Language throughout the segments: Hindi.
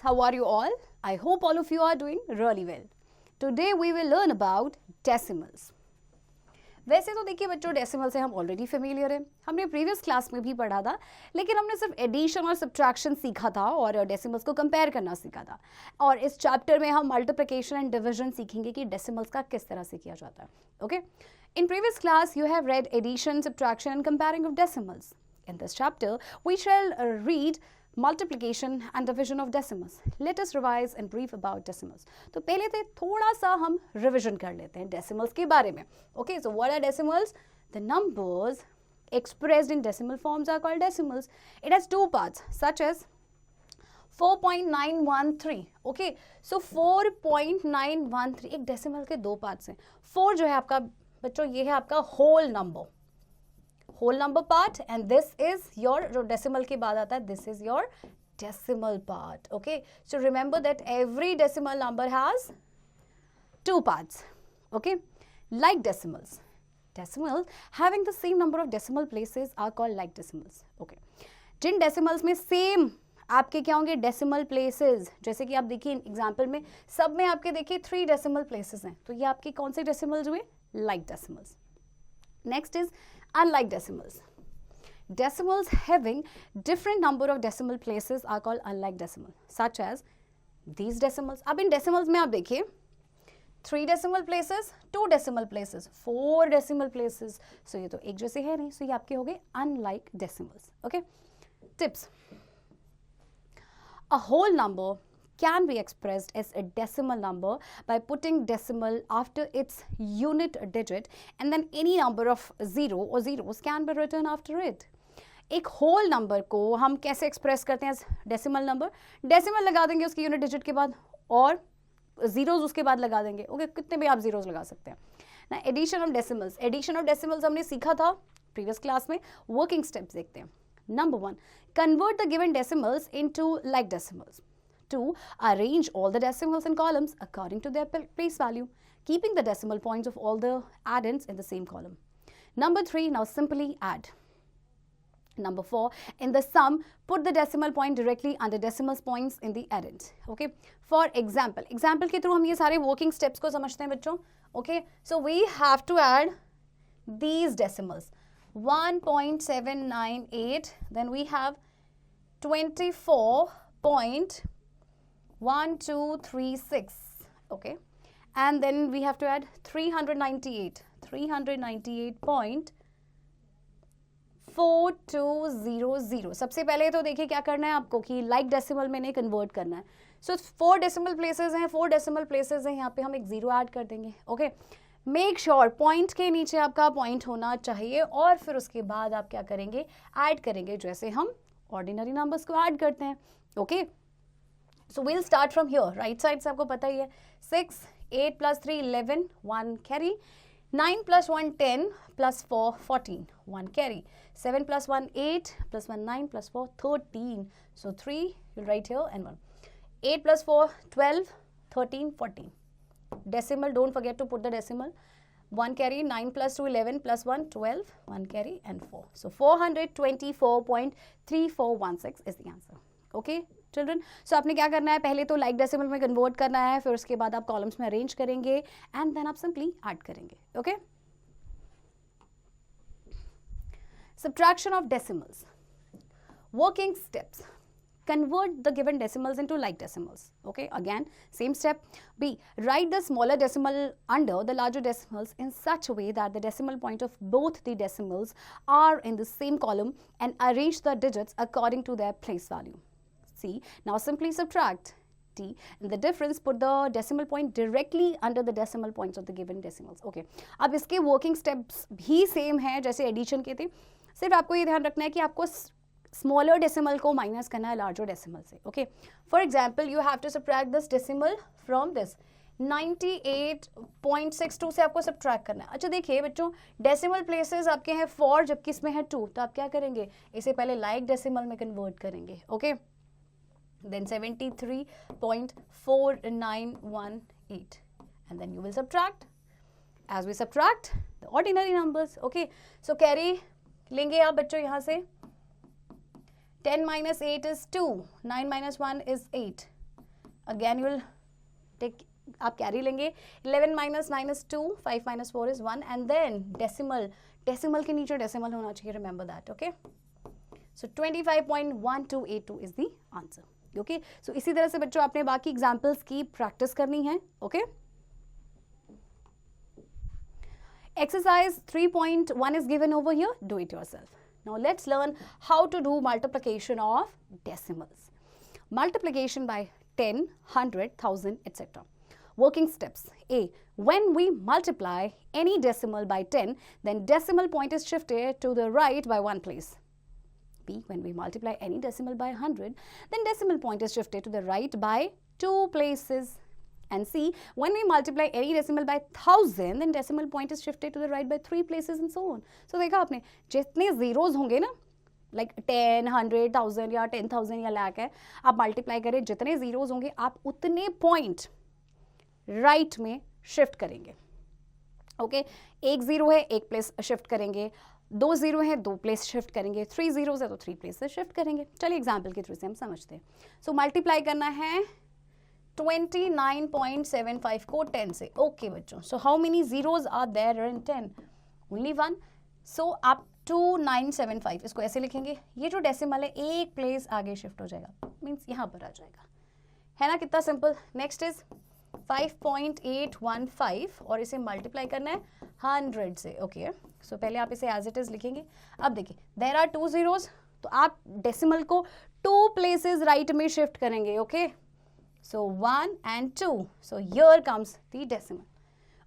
how are you all? I hope all of you are doing really well. Today we will learn about decimals. वैसे तो देखिए बच्चों, डेसिमल से हम ऑलरेडी फेमिलियर हैं, हमने प्रीवियस क्लास में भी पढ़ा था, लेकिन हमने सिर्फ एडिशन और सब्ट्रैक्शन सीखा था और डेसिमल्स को कंपेयर करना सीखा था. और इस चैप्टर में हम मल्टीप्लिकेशन एंड डिवीजन सीखेंगे कि डेसिमल्स का किस तरह से किया जाता है. Okay, in previous class you have read addition, subtraction and comparing of decimals. In this chapter, we shall read multiplication and division of decimals. Let us revise and brief about decimals. तो पहले तो थोड़ा सा हम revision कर लेते हैं decimals के बारे में. Okay, so what are decimals? The numbers expressed in decimal forms are called decimals. It has two parts, such as 4.913. Okay, so 4.913 एक decimal के दो parts हैं. 4 जो है आपका बच्चों, ये है आपका whole number part, and this is your, जो decimal के बाद आता है, this is your decimal part. Okay, so remember that every decimal number has two parts. Okay, like decimals having the same number of decimal places are called like decimals. Okay, Jin decimals में same आपके क्या होंगे decimal places, जैसे कि आप देखिए एग्जाम्पल में सब में आपके देखिए 3 decimal places हैं, तो ये आपके कौन से decimals हुए? Like decimals. Next is unlike decimals. Decimals having different number of decimal places are called unlike decimal, such as these decimals. अब इन decimals में आप देखिए 3 decimal places, 2 decimal places, 4 decimal places. So ये तो एक जैसे है नहीं, so ये आपके हो गए unlike decimals. Okay, tips. A whole number can be expressed as a decimal number by putting decimal after its unit digit, and then any number of 0 or zeros can be written after it. एक whole number को हम कैसे express करते हैं? decimal number, decimal लगा देंगे उसकी unit digit के बाद और zeros उसके बाद लगा देंगे. ओके, कितने भी आप zeros लगा सकते हैं ना. addition of decimals हमने सीखा था previous class में. working steps देखते हैं. Number 1, convert the given decimals into like decimals. 2, arrange all the decimals in columns according to their place value, keeping the decimal points of all the addends in the same column. Number 3, now simply add. Number 4, in the sum, put the decimal point directly under decimal points in the addend. Okay, for example के through हम ये सारे working steps को समझते हैं बच्चों. Okay, so we have to add these decimals. 1.798, then we have 24.1236. Okay, and then we have to add 398.4200. सबसे पहले तो देखिए क्या करना है आपको कि like decimal में नहीं convert करना है. So 4 decimal places हैं, 4 decimal places हैं, यहाँ पे हम एक 0 ऐड कर देंगे. Okay, मेक श्योर पॉइंट के नीचे आपका पॉइंट होना चाहिए और फिर उसके बाद आप क्या करेंगे? ऐड करेंगे, जैसे हम ऑर्डिनरी नंबर्स को ऐड करते हैं. Okay, so we'll start from here. Right side से आपको पता ही है 6, 8 + 3 11, 1 carry. 9 + 1 10 + 4 14, 1 carry. 7 + 1 8 + 1 9 + 4 13, so 3 you'll write here and 1. 8 + 4 12, 13 14. Decimal, don't forget to put the decimal. 1 carry. 9 + 2 11 + 1 12, 1 carry and 4. So 424.3416 is the answer. Okay children, so आपने क्या करना है? पहले तो like decimal में convert करना है, फिर उसके बाद आप columns में arrange करेंगे and then आप simply add करेंगे. Okay, subtraction of decimals. Working steps. Convert the given decimals into like decimals. Okay, again same step. B, write the smaller decimal under the larger decimals in such a way that the decimal point of both the decimals are in the same column and arrange the digits according to their place value. C, now simply subtract. D, in the difference put the decimal point directly under the decimal points of the given decimals. Okay, अब इसके working steps भी same है जैसे addition के थे, सिर्फ आपको ये ध्यान रखना है कि आपको स्मॉलर डेसिमल को माइनस करना है लार्जर डेसिमल से. Okay, for example you have to subtract this decimal from this 98.62 से आपको सब्ट्रैक्ट करना है. अच्छा देखिए बच्चों, डेसिमल प्लेसेस आपके हैं 4 जबकि इसमें है 2, तो आप क्या करेंगे? इसे पहले लाइक डेसिमल में कन्वर्ट करेंगे. Okay, then 73.4918 and then you will subtract as we subtract the ordinary numbers. Okay, so carry लेंगे आप बच्चों यहाँ से. 10 - 8 is 2, 9 - 1 is 8. Again you will take, आप कैरी लेंगे 11 minus 9 is 2, 5 minus 4 is 1 and then decimal, decimal के नीचे डेसिमल होना चाहिए, remember that. Okay, so 25.1282 is the answer. Okay, so इसी तरह से बच्चों आपने बाकी एग्जाम्पल्स की प्रैक्टिस करनी है. Okay, exercise 3.1 is given over here, do it yourself. Now let's learn how to do multiplication of decimals. Multiplication by 10, 100, 1000, etc. Working steps. A. When we multiply any decimal by 10, then decimal point is shifted to the right by one place. B. When we multiply any decimal by 100, then decimal point is shifted to the right by 2 places. And C. When we multiply any decimal by 1000, then decimal point is shifted to the right by 3 places and so on. So देखा आपने, जितने zeros होंगे ना, like 10, 100, 1000 या 10,000 या lakh है, आप multiply करें, जितने zeros होंगे आप उतने point right में shift करेंगे. ओके, एक जीरो है, एक प्लेस शिफ्ट करेंगे, 2 जीरो है, 2 प्लेस शिफ्ट करेंगे, 3 जीरो है तो 3 प्लेस से शिफ्ट करेंगे. चलिए एग्जाम्पल के थ्रू से हम समझते हैं. सो मल्टीप्लाई करना है 29.75 को 10 से. ओके बच्चों, so how many zeros are there in 10? Only 1. So आप 2975 इसको ऐसे लिखेंगे, ये जो डेसिमल है एक प्लेस आगे शिफ्ट हो जाएगा, मीन्स यहाँ पर आ जाएगा, है ना, कितना सिंपल. नेक्स्ट इज 5.815 और इसे मल्टीप्लाई करना है 100 से. ओके, सो पहले आप इसे एज इट इज लिखेंगे. अब देखिए देयर आर 2 जीरोज, तो आप डेसिमल को 2 प्लेसेस राइट में शिफ्ट करेंगे. Okay, so 1 and 2, so here comes the decimal.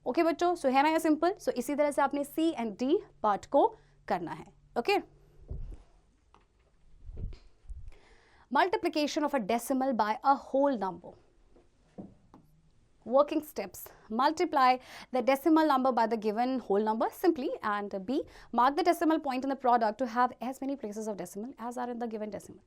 Okay बच्चों, so है ना ये सिंपल. so इसी तरह से आपने C and D पार्ट को करना है. okay, multiplication of a decimal by a whole number. Working steps. Multiply the decimal number by the given whole number simply, and B. Mark the decimal point in the product to have as many places of decimal as are in the given decimal.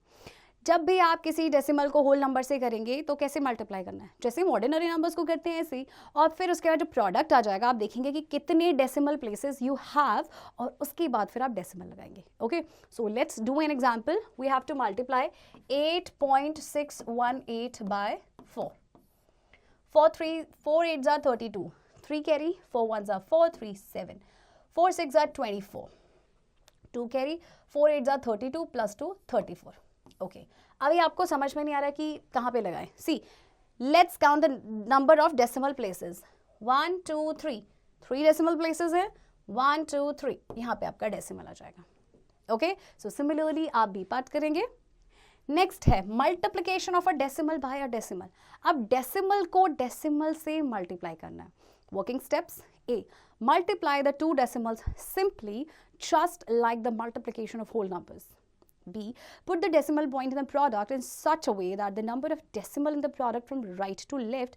जब भी आप किसी डेसिमल को होल नंबर से करेंगे तो कैसे मल्टीप्लाई करना है, जैसे हम ऑर्डिनरी नंबर्स को करते हैं ऐसे ही, और फिर उसके बाद जो प्रोडक्ट आ जाएगा आप देखेंगे कि कितने डेसिमल प्लेसेस यू हैव, और उसके बाद फिर आप डेसिमल लगाएंगे. Okay, so let's do an example. We have to multiply 8.618 by 4. 4 8s are 32, 3 carry, 4 1s are 4, 3 7, 4 6 are 24, 2 carry, 4 8s are 32 plus 2 34. Okay, अभी आपको समझ में नहीं आ रहा कि कहाँ पे लगाएं. See, let's count the number of decimal places. 1 2 3, 3 decimal places है. 1 2 3, यहाँ पे आपका डेसिमल आ जाएगा. ओके, सो सिमिलरली आप बी पार्ट करेंगे. नेक्स्ट है multiplication of a decimal by a decimal. अब डेसिमल को डेसिमल से मल्टीप्लाई करना है. Working steps. A. Multiply the 2 decimals simply just like the multiplication of whole numbers. B. Put the decimal point in the product in such a way that the number of decimal in the product from right to left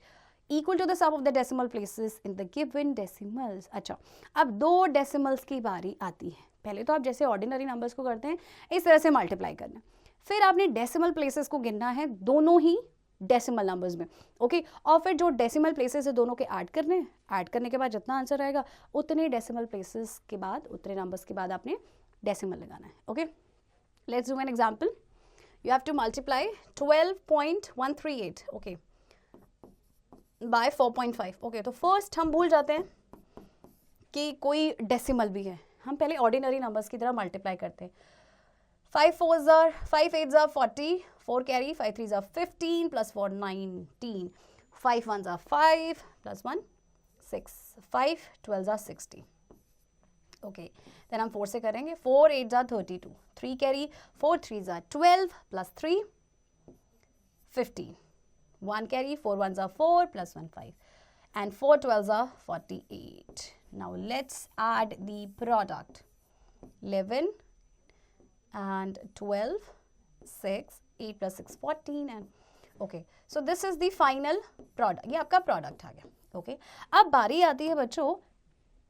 equal to the sum of the decimal places in the given decimals. अच्छा, अब 2 डेसिमल्स की बारी आती है. पहले तो आप जैसे ऑर्डिनरी नंबर्स को करते हैं इस तरह से मल्टीप्लाई करना, फिर आपने डेसिमल प्लेसेस को गिनना है दोनों ही डेसिमल नंबर्स में. ओके, और फिर जो डेसिमल प्लेसेस है दोनों के ऐड करने हैं. ऐड करने के बाद जितना आंसर आएगा उतने डेसिमल प्लेसेस के बाद, उतने नंबर्स के बाद आपने डेसिमल लगाना है. Okay, let's do an example. You have to multiply 12.138 okay by 4.5. okay, तो फर्स्ट हम भूल जाते हैं कि कोई डेसिमल भी है, हम पहले ऑर्डिनरी नंबर्स की तरह मल्टीप्लाई करते हैं. 5 4s are 5 8s are 40, 4 carry, 5 3s are 15 plus 4 19, 5 1s are 5 plus 1 6, 5 12s are 60. Okay, then हम 4 से करेंगे. 4 8s are 32, 3 carry, 4 3s are 12 plus 3 15, 1 carry, 4 1s are 4 plus 1 5, and 4 12s are 48. Now let's add the product. 11 and 12, 6, 8 plus 6 14, and okay, so this is the final product. ये आपका प्रोडक्ट आ गया. ओके, अब बारी आती है बच्चों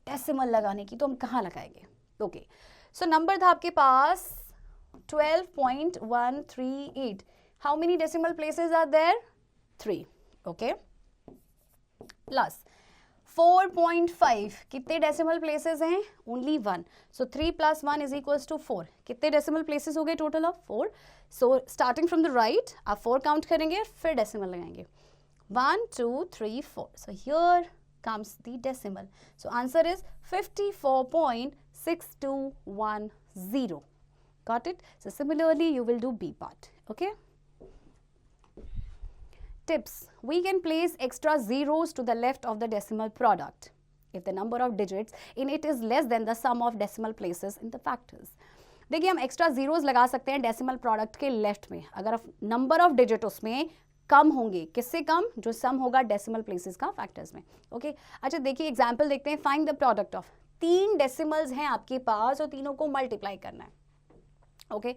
डेसिमल लगाने की, तो हम कहाँ लगाएंगे. ओके, सो नंबर था आपके पास 12.138. How many decimal places are there? 3. Okay, plus 4.5, कितने डेसिमल प्लेसेस हैं? Only 1. So 3 plus 1 is equals to 4. कितने डेसिमल प्लेसेस हो गए total of 4. So starting from the right आप 4 काउंट करेंगे, फिर डेसिमल लगाएंगे. 1, 2, 3, 4. So here comes the decimal. So answer is 54.6210. Got it? So similarly, you will do B part. Okay. Tips. We can place extra zeros to the left of the decimal product if the number of digits in it is less than the sum of decimal places in the factors. देखिए हम एक्स्ट्रा जीरोस लगा सकते हैं डेसिमल प्रोडक्ट के लेफ्ट में अगर नंबर ऑफ डिजिट उसमें कम होंगे. किससे कम? जो सम होगा डेसिमल प्लेसेस का फैक्टर्स में. ओके अच्छा देखिए एग्जांपल देखते हैं. Find the product of 3 decimals हैं आपके पास और तीनों को मल्टीप्लाई करना है. ओके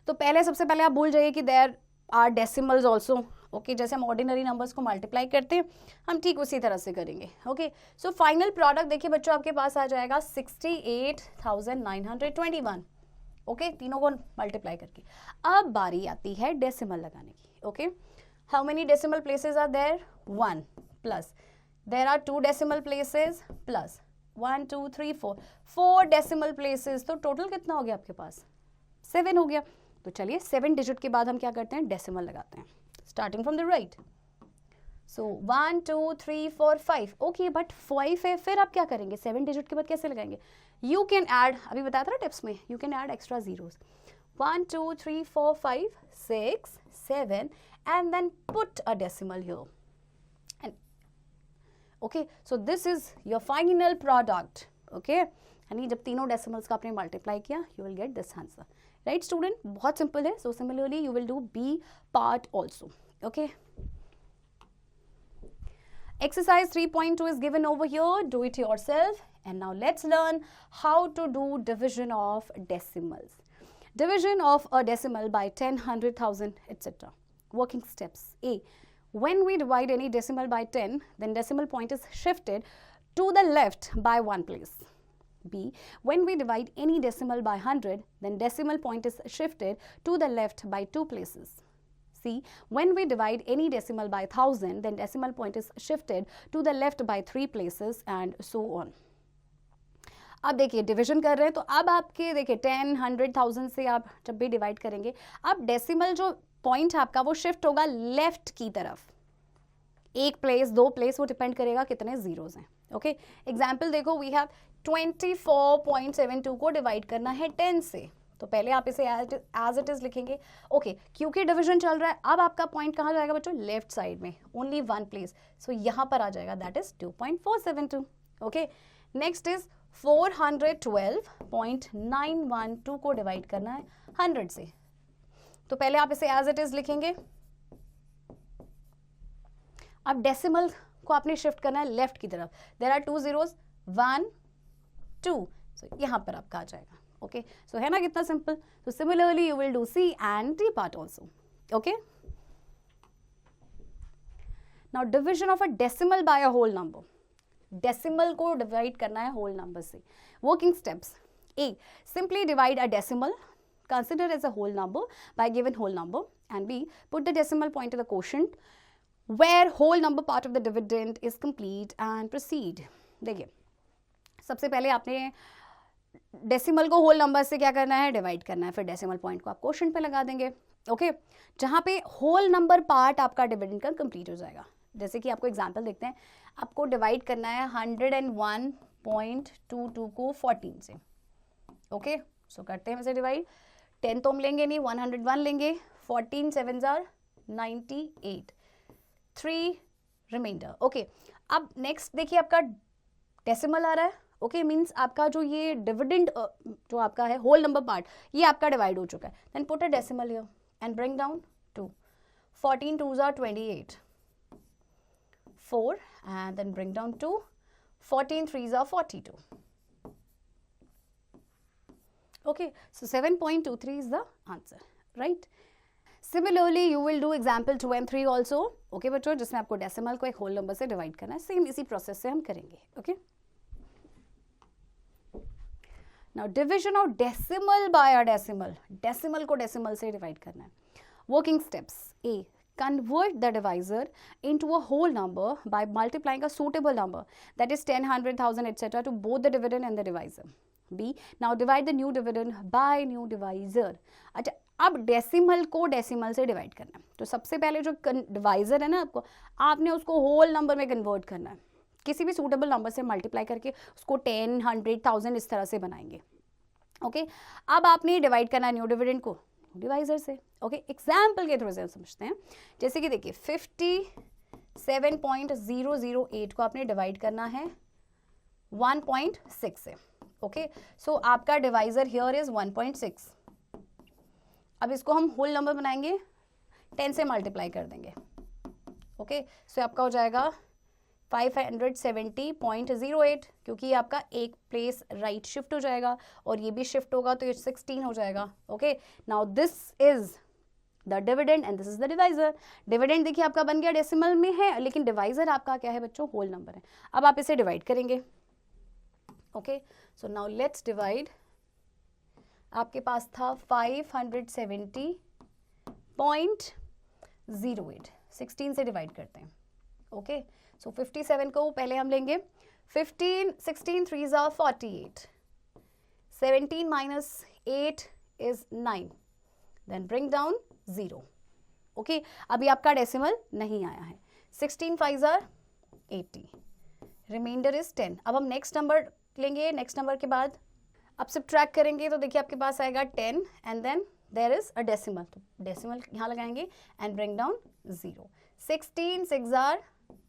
तो पहले सबसे पहले आप भूल जाइए कि there are decimals also. Okay जैसे हम ऑर्डिनरी नंबर्स को मल्टीप्लाई करते हैं हम ठीक उसी तरह से करेंगे. ओके सो फाइनल प्रोडक्ट देखिए बच्चों आपके पास आ जाएगा 68,921. ओके तीनों को मल्टीप्लाई करके. अब बारी आती है डेसिमल लगाने की. Okay how many decimal places are there? 1 plus there are 2 decimal places plus 1 2 3 4 decimal places. तो टोटल कितना हो गया आपके पास? 7 हो गया. तो चलिए 7 डिजिट के बाद हम क्या करते हैं? डेसिमल लगाते हैं. Starting from the right. So 1 2 3 4 5. Okay but 5 है. फिर आप क्या करेंगे? 7 डिजिट के बाद कैसे लगाएंगे? यू कैन ऐड, अभी बताया था ना टिप्स में, you can add extra zeros. 1 2 3 4 5 6 7 and then put a decimal here. And okay, so this is your final product. Okay, यानी जब तीनों डेसिमल्स का आपने मल्टीप्लाई किया you will get this answer. Right student? बहुत सिंपल है. So similarly you will do B part also. Okay. Exercise 3.2 is given over here. Do it yourself. And now let's learn how to do division of decimals. Division of a decimal by 10, 100,000, etc. Working steps. A. When we divide any decimal by 10, then decimal point is shifted to the left by 1 place. B. When we divide any decimal by 100, then decimal point is shifted to the left by 2 places. C. When we divide any decimal by 1000, then decimal point is shifted to the left by 3 places and so on. अब देखिए डिवीजन कर रहे हैं तो अब आपके देखिए 10, 100,000 से आप जब भी डिवाइड करेंगे अब डेसिमल जो पॉइंट है आपका वो शिफ्ट होगा लेफ्ट की तरफ. 1 प्लेस 2 प्लेस वो डिपेंड करेगा कितने जीरोज हैं. ओके एग्जाम्पल देखो वी हैव 24.72 को डिवाइड करना है 10 से. तो पहले आप इसे एज इट इज लिखेंगे. ओके क्योंकि डिवीजन चल रहा है अब आपका पॉइंट कहाँ जाएगा बच्चों? लेफ्ट साइड में. Only 1 place. सो यहाँ पर आ जाएगा that is 2.472. Okay next is 412.912 को डिवाइड करना है 100 से. तो पहले आप इसे एज इट इज लिखेंगे. अब डेसिमल को आपने शिफ्ट करना है लेफ्ट की तरफ. There are 2 zeros 1 2. सो यहाँ पर आपका आ जाएगा. ओके सो है ना कितना simple. So similarly you will do C and D part also. Okay now division of a decimal by a whole number. Decimal को डिवाइड करना है होल नंबर से. Working steps. A. Simply divide a decimal considered as a whole number by given whole number, and B. Put the decimal point to the quotient where whole number part of the dividend is complete and proceed. देखिए सबसे पहले आपने डेसिमल को होल नंबर से क्या करना है? डिवाइड करना है. फिर डेसिमल पॉइंट को आप क्वोशंट पे लगा देंगे. ओके जहाँ पे होल नंबर पार्ट आपका डिविडेंड का कंप्लीट हो जाएगा. जैसे कि आपको एग्जांपल देखते हैं. आपको डिवाइड करना है 101.22 को 14 से. ओके सो करते हैं वैसे डिवाइड. 10 तो हम लेंगे नहीं 101 लेंगे. 14 7s are 98. 3 रिमाइंडर. ओके अब नेक्स्ट देखिए आपका डेसिमल आ रहा है. ओके मीन्स आपका जो ये डिविडेंड जो आपका है होल नंबर पार्ट ये आपका डिवाइड हो चुका है. Then put a decimal here and bring down 2. 14 2s are 28. 4 and then bring down 2. 14 3s are 42. Okay, so 7.23 is the answer, right? Similarly, you will do example 2 and 3 also. Okay बच्चों जिसमें आपको डेसिमल को एक होल नंबर से डिवाइड करना है. सेम इसी प्रोसेस से हम करेंगे. Okay. Now division of decimal by a decimal. Decimal को decimal से डिवाइड करना है. Working steps. A. Convert the divisor into a whole number by multiplying a suitable number that is 10, 100,000 etc. to both the dividend and the divisor. B. Now divide the new dividend by new divisor. अच्छा, अब डेसिमल को डेसिमल से डिवाइड करना है, तो सबसे पहले जो डिवाइजर है ना आपने उसको होल नंबर में कन्वर्ट करना है, किसी भी सूटेबल नंबर से मल्टीप्लाई करके उसको 10, 100, 1000 इस तरह से बनाएंगे। ओके, अब आपने डिवाइड करना है न्यू डिविडेंड को डिवाइजर से। ओके, एग्जाम्पल के थ्रू से समझते हैं। जैसे कि देखिए 57.008 को आपने डिवाइड करना है 1.6 से। ओके, सो आपका डिवाइजर हियर इज 1.6। अब इसको हम होल नंबर बनाएंगे, 10 से मल्टीप्लाई कर देंगे। ओके, सो आपका हो जाएगा 570.08, क्योंकि ये आपका एक प्लेस राइट शिफ्ट हो जाएगा और ये भी शिफ्ट होगा तो ये 16 हो जाएगा। Okay, now this is the dividend and this is the divisor. Dividend देखिए आपका बन गया डेसिमल में है, लेकिन डिवाइजर आपका क्या है बच्चों, होल नंबर है। अब आप इसे डिवाइड करेंगे। Okay, so now let's divide. आपके पास था 570.08, 16 से डिवाइड करते हैं। ओके, सो 57 को पहले हम लेंगे 16 3s are 48, 17 minus 8 is 9, then bring down 0. Okay, अभी आपका डेसिमल नहीं आया है। 16 5s are 80, रिमाइंडर इज 10। अब हम नेक्स्ट नंबर लेंगे, नेक्स्ट नंबर के बाद अब सब्ट्रैक्ट करेंगे तो देखिए आपके पास आएगा 10 and then there is a decimal, तो डेसिमल यहाँ लगाएंगे and bring down 0। 16 6s are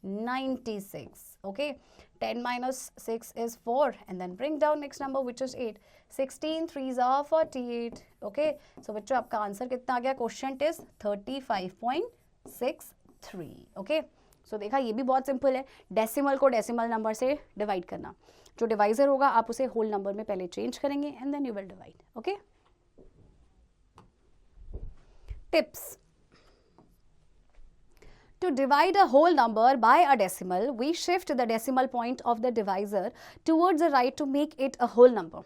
96. Okay, 10 minus 6 is 4 and then bring down next number which is 8. 16 3s are 48. Okay, so बच्चों आपका आंसर कितना आ गया, क्वेश्चन इज 35.63. ओके, सो देखा ये भी बहुत सिंपल है, डेसिमल को डेसिमल नंबर से डिवाइड करना। जो डिवाइजर होगा आप उसे होल नंबर में पहले चेंज करेंगे and then you will divide. Okay, tips. To divide a whole number by a decimal, we shift the decimal point of the divisor towards the right to make it a whole number.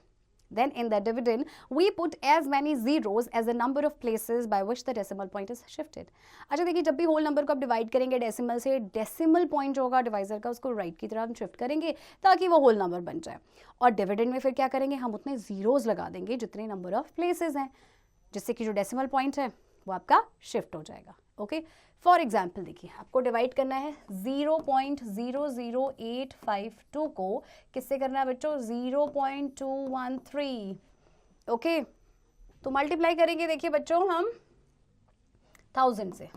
Then in the dividend, we put as many zeros as the number of places by which the decimal point is shifted. अच्छा देखिए, जब भी होल नंबर को आप डिवाइड करेंगे डेसिमल से, डेसिमल पॉइंट जो होगा डिवाइजर का उसको राइट की तरफ हम शिफ्ट करेंगे ताकि वो होल नंबर बन जाए। और डिविडेंड में फिर क्या करेंगे, हम उतने जीरोज लगा देंगे जितने नंबर ऑफ प्लेसेस हैं, जिससे कि जो डेसिमल पॉइंट है वो आपका शिफ्ट हो जाएगा। ओके, फॉर एग्जाम्पल देखिए आपको डिवाइड करना है 0.00852 को किससे करना है बच्चों, 0.213। ओके, तो मल्टीप्लाई करेंगे देखिए बच्चों हम 1000 से।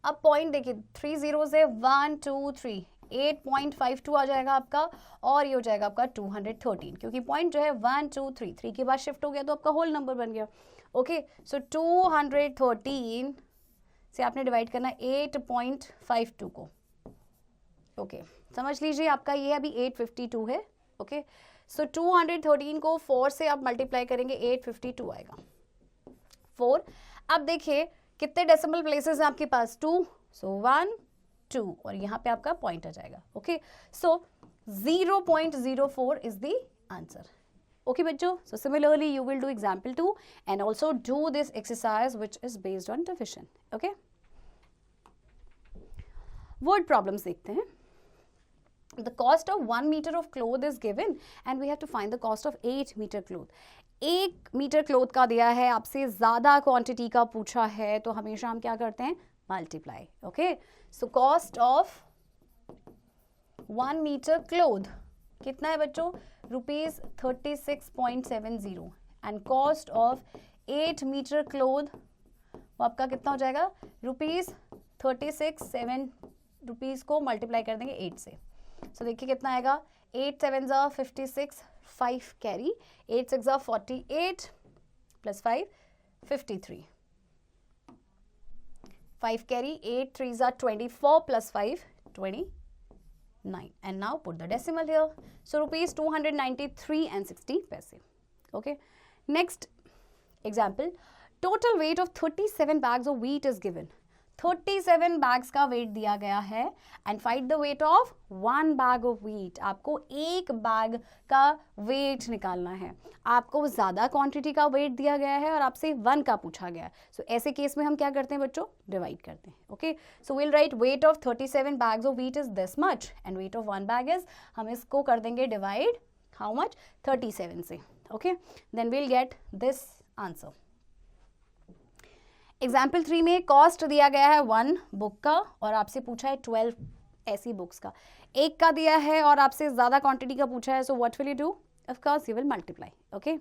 अब पॉइंट देखिए 3 जीरो से 1 2 3, 8.52 आ जाएगा आपका और ये हो जाएगा आपका 213, क्योंकि पॉइंट जो है 1 2 3 3 के बाद शिफ्ट हो गया तो आपका होल नंबर बन गया। ओके, सो 213 से आपने डिवाइड करना 8.52 को। ओके, समझ लीजिए आपका ये अभी 852 है। ओके, सो 213 को 4 से आप मल्टीप्लाई करेंगे 852 आएगा 4। अब देखिए कितने डेसिमल प्लेसेस हैं आपके पास, 2, सो 1 2 और यहाँ पे आपका पॉइंट आ जाएगा। Okay, so 0.04 is the answer. Okay बच्चों, so similarly you will do example 2 and also do this exercise which is based on division. Okay, word problems देखते हैं। The cost of 1 meter of cloth is given and we have to find the cost of 8 meter cloth. 1 metre cloth का दिया है, आपसे ज़्यादा क्वांटिटी का पूछा है तो हमेशा हम क्या करते हैं, multiply. Okay, so cost of 1 metre cloth कितना है बच्चों, ₹36.70 and cost of 8 metre cloth वो आपका कितना हो जाएगा, ₹36.7 को मल्टीप्लाई कर देंगे 8 से। सो देखिए कितना आएगा, 8 7s are 56, 5 carry, 8 6s are 48 plus 5 53, 5 carry, 8 3s are 24 plus 5 29, and now put the decimal here. So ₹293.60. Okay, next example, total weight of 37 bags of wheat is given. 37 bags का वेट दिया गया है and find the wait of 1 bag of wheat. आपको एक बैग का वेट निकालना है। आपको ज़्यादा क्वांटिटी का वेट दिया गया है और आपसे 1 का पूछा गया है। सो ऐसे केस में हम क्या करते हैं बच्चों, डिवाइड करते हैं। Okay, so we'll write weight of 37 bags of wheat is this much and weight of 1 bag is, हम इसको कर देंगे डिवाइड हाउ मच, 37 से। Okay, then we'll get this answer. Example 3 में कॉस्ट दिया गया है 1 बुक का और आपसे पूछा है 12 ऐसी बुक्स का। एक का दिया है और आपसे ज़्यादा क्वांटिटी का पूछा है, so what will you do, of course you will multiply. Okay,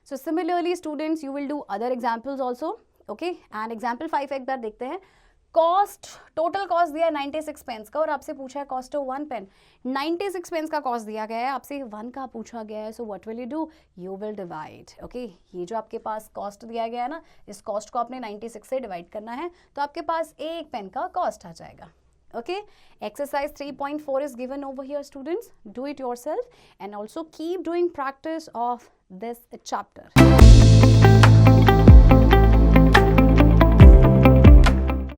so similarly students you will do other examples also. Okay, and example 5 एक बार देखते हैं। कॉस्ट, टोटल कॉस्ट दिया है 96 पेंस का और आपसे पूछा है कॉस्ट ऑफ 1 पेन। 96 पेंस का कॉस्ट दिया गया है, आपसे 1 का पूछा गया है, so what will you do, you will divide. Okay, ये जो आपके पास कॉस्ट दिया गया है ना, इस कॉस्ट को आपने 96 से डिवाइड करना है तो आपके पास एक पेन का कॉस्ट आ जाएगा। Okay, exercise 3.4 is given over here, students. Do it yourself and also keep doing practice of this chapter.